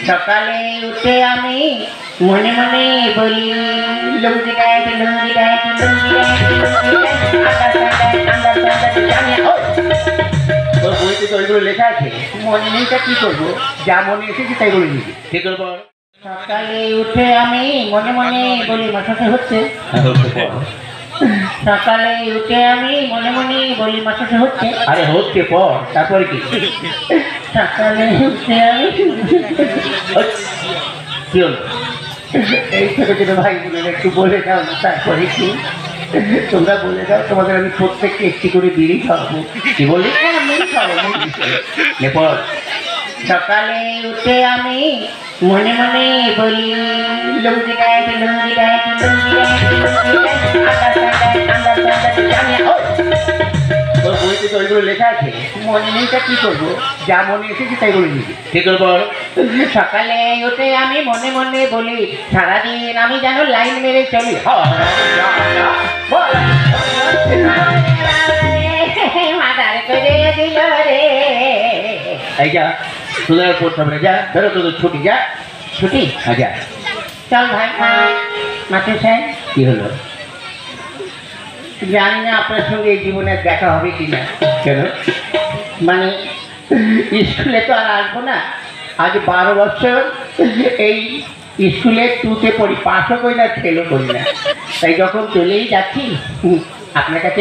সকালে উঠে আমি মনে মনে বলি লুঙ্গি গায়ে লুঙ্গি গায়ে লুঙ্গি গায়ে তোর বইতে তো ওইগুলো লেখা আছে, মনে নেই তা কি করবো, যা মনে এসেছে তাই বলে দিবি। ঠিক করবো। সকালে উঠে আমি মনে মনে বলি মাসাতে হচ্ছে। সকালে উঠে আমি মনে মনে বলি মাসাতে হচ্ছে। আরে হচ্ছে পর, তারপরে কি? সকালে উঠে আমি কি হল? এই ছোট ছোট ভাইগুলো একটু বলে দাও, তারপরে কি? তোমরা বলে দাও, তোমাদের আমি প্রত্যেককে একটি করে বিড়ি খাওয়াবো। কি বলি? সকালে উঠে আমি মনে মনে বলি লুঙ্গি গায়ে লুঙ্গি গায়ে লুঙ্গি গায়ে। তোর বইতে তো ওইগুলো লেখা আছে, মনে নেই তা কি করবো, যা মনে এসেছে তাই বলে দিবি। ঠিক করবো। সকালে উঠে আমি মনে মনে বলি সারাদিন আমি যেন লাইন মেরে চলি। মাদার করে দিল রে। এই যা তোদের পড়তে হবে, যা ধরো তোদের ছুটি, যা ছুটি। হ্যাঁ যা, চল ভাই। মাত্র সাহেব কি হলো? জানি না আপনার সঙ্গে এই জীবনে দেখা হবে কিনা। কেন? মানে স্কুলে তো আর আসবো না, আজ 12 বছর এই স্কুলে 2তে পড়ি, পাসও করি না, ফেলও করি না। তাই যখন চলেই যাচ্ছি আপনার কাছে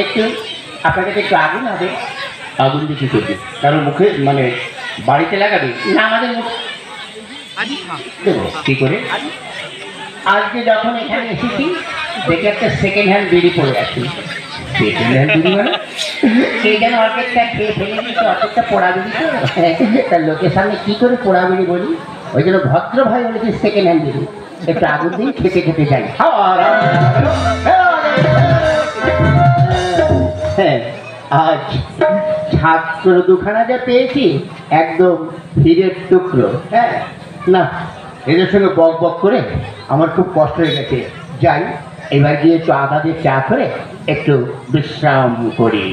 একটু আগুন হবে। আগুন দিয়ে কী করবি? কারণ মুখে মানে বাড়িতে লাগাবি না? আমাদের মুখ দেবো কী করে? আজকে যখন এখানে এসেছি দেখে একটা সেকেন্ড হ্যান্ড বিড়ি পড়ে আসি। সেকেন্ড হ্যান্ড বিড়ি মানে সেই যেন অর্ধেকটা খেয়ে ফেলে দিচ্ছে, অর্ধেকটা পোড়া বিড়ি। তো তার লোকের সামনে কী করে পোড়া বিড়ি বলি? ওই জন্য ভদ্র ভাই বলেছি সেকেন্ড হ্যান্ড বিড়ি। একটু আগুন দিয়ে খেতে খেতে যাই। হ্যাঁ, আজ ছাত্র দুখানা যা পেয়েছি একদম হীরের টুকরো। হ্যাঁ না, এদের সঙ্গে বক বক করে আমার খুব কষ্ট হয়ে গেছে। যাই, এবার গিয়ে একটু আদা দিয়ে চা করে একটু বিশ্রাম করি।